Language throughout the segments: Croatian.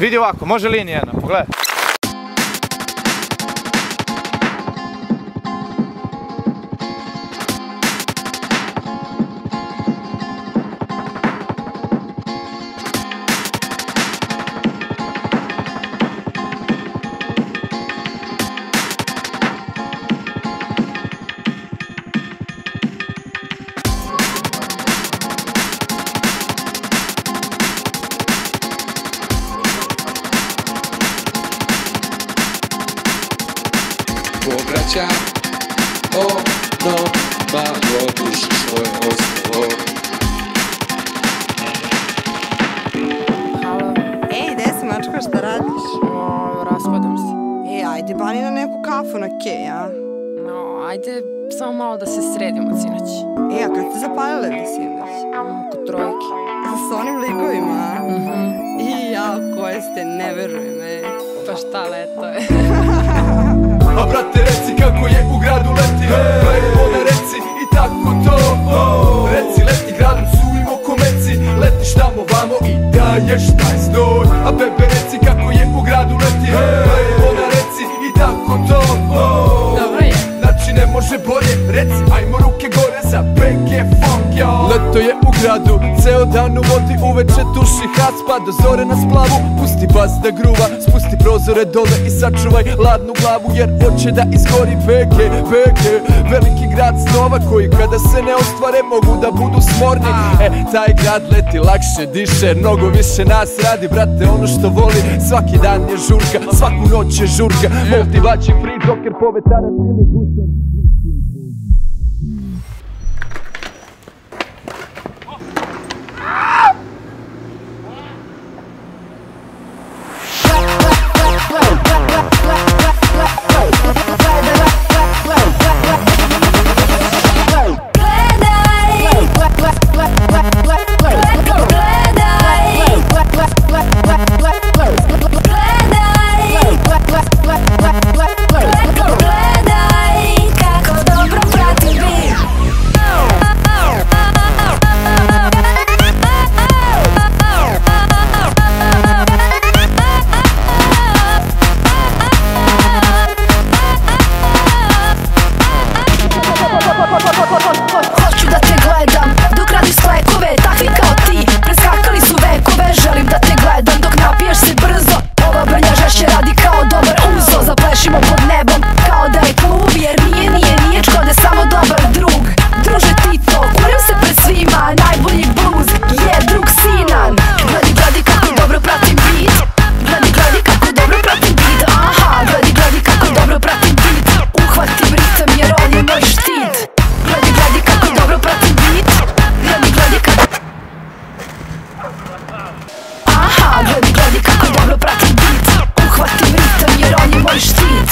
Vidi ovako, može linija jedna, pogledaj. Povraća ono malo duši svoje ostalo. Halo. Ej, gde si mačka, šta radiš? Raspadam se. Ej, ajde, bani na neku kafu na kej, a? No, ajde samo malo da se sredimo od sinoć. Ej, a kad ste zapalile vi sinoć? Oko trojke. S onim likovima, a? I ja, koje ste, ne verujem, ej. Pa šta, leto je. A brate reci kako je u gradu leti, ona reci i tako to. Reci leti gradom sujimo komeci, letiš tamo vamo i daješ taj znoj. A bebe reci kako je u gradu leti, ona reci i tako to. Dobro je. Znači ne može bolje, reci ajmo ruke gore za BG Funk, yo. Leto je u gradu, ceo dan u vodi, uveče tuši hac pa do zore na splavu. Pusti bas da gruva, spusti prozore dole i sačuvaj ladnu glavu, jer hoće da izgori BG, veliki grad snova koji kada se ne ostvare mogu da budu smorni. Taj grad leti lakše, diše, mnogo više nas radi, brate, ono što voli. Svaki dan je žurka, svaku noć je žurka, multivači, free joker, povetarac ili gusar. Hoću da te gledam dok radiš slekove, takvi kao ti preskakali su vekove. Želim da te gledam dok napiješ se brzo. Ova brnja žešće radi kao dobar uzo. Zaplešimo pod nebom kao da je klub, jer nije Škode samo dobar drug. Druže Tito, kurim se pred svima, najbolji bluz je drug Sinan. Gledi kako dobro pratim beat, gledi kako dobro pratim beat. Aha, gledi kako dobro pratim beat. Uhvatim ritam jer on je moj štit. Gledi kako dobro pratim beat, gledi kako... Aha, gledi kako dobro pratim beat. Uhvatim ritam jer on je moj štit.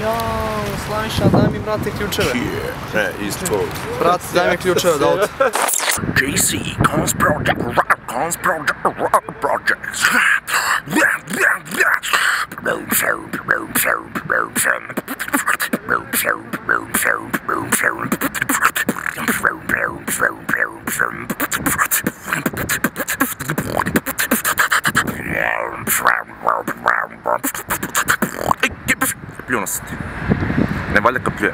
Jao, Slaviša, daj mi, brate, ključeve. Ne, isto. Brate, daj mi ključeve od auta. JC, Cons Project, Cons Project. Pljunost. Ne valja kad pljuje.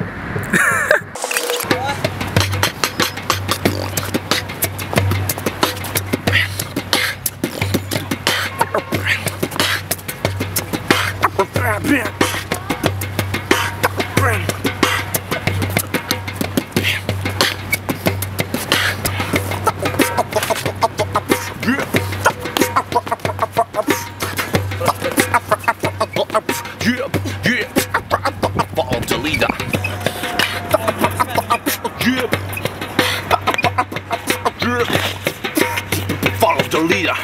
Follow the leader.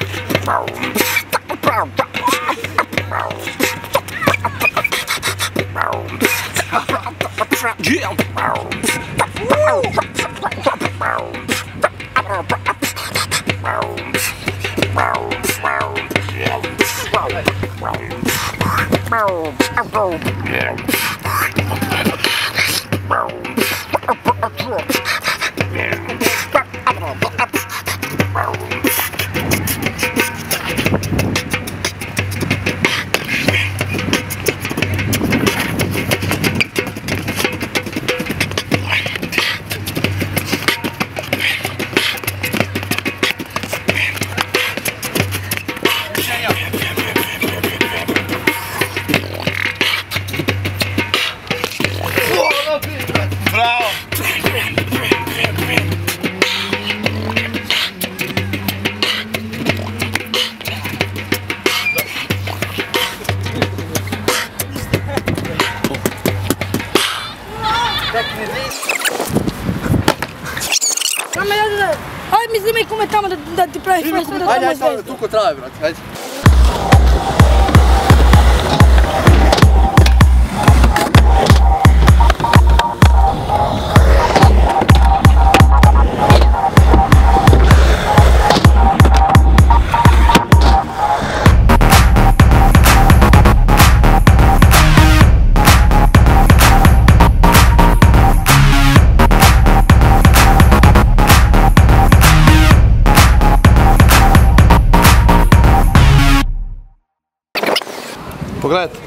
Ajde mi snimaj kume tamo da ti praviš sve da tamo Ajde, zvezdu. tu ko traje, brate, ajde. Pogledajte.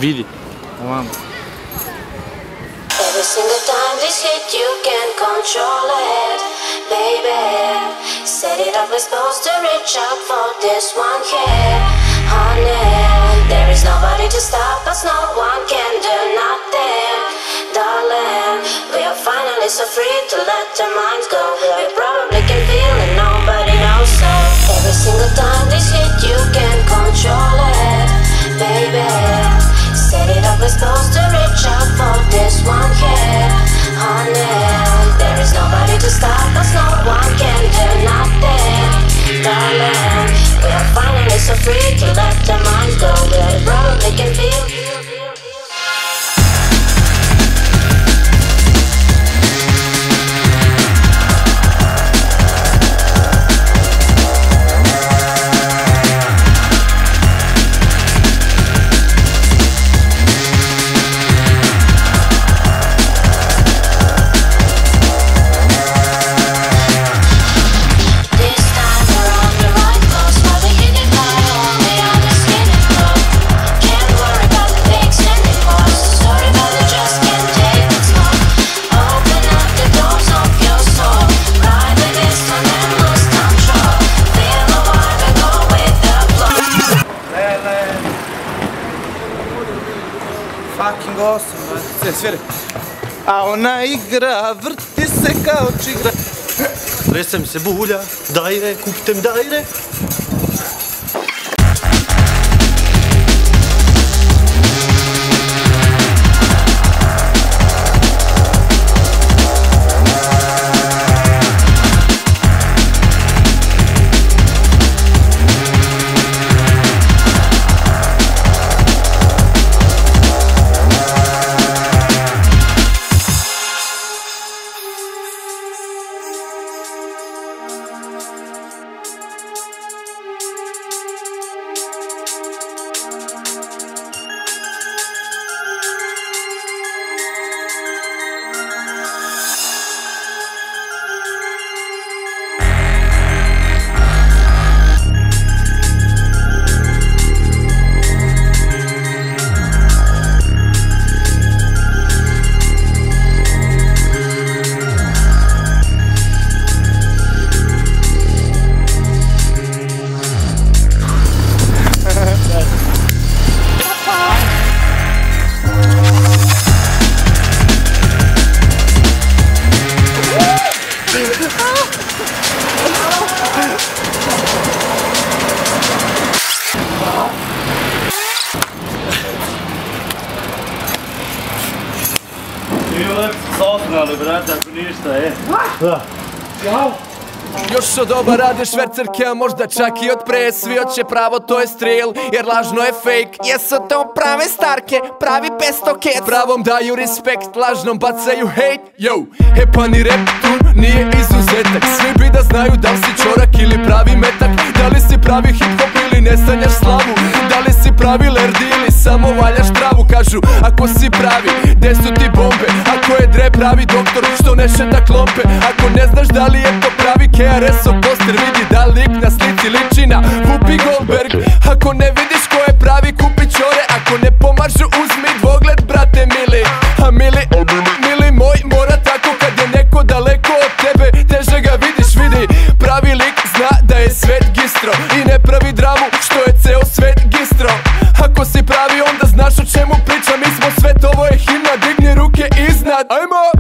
Vidi. Ovamo. Every single time this hit you can control it, baby. Set it up, we're supposed to reach out for this one here, honey. There is nobody to stop us, no one can do nothing, darling. We are finally so free to let our minds go. We probably can feel it, nobody knows so. Every single time this hit you can control it, baby. Set it up, we're supposed to reach out for this one here, honey. There is nobody to stop us, no one can do nothing, darling. We are finally so free to let our minds go. We probably can feel. Fucking awesome, brate. Sviri. A ona igra, vrti se kao čigra. Tresem se bulja, dajre, kupite mi dajre. Sosnali, brate, ako ništa, Da. Jao! Još od oba rade švercerke, a možda čak i od pre. Svi hoće pravo, to je strel, jer lažno je fake. Jesu to prave starke, pravi pestokec. Pravom daju respekt, lažnom bacaju hate. Yo, pa ni rap tu nije izuzetak. Svi bi da znaju da li si čorak ili pravi metak. Da li si pravi hip hop ili ne sanjaš slavu. Da li si pravi lerdi ili samo valjaš travu. Kažu, ako si pravi, gde su ti bombe? Ako je dre pravi doktor, što ne šeta klompe? Ako ne znaš da li je to pravi KRS-ov poster, vidi da lik na slici liči na Whoopi Goldberg. Ako ne vidiš ko je pravi, kupi čore. Ako ne pomažu, uzmi dvogled, brate mili. A mili moj, mora tako kad je neko daleko od tebe, teže ga vidiš, vidi. Pravi lik zna da je svet gistro i ne pravi dramu što je ceo svet gistro. Ako si pravi onda znaš o čemu pričam, mi smo svet, ovo je himna, digni ruke iznad. Ajmo!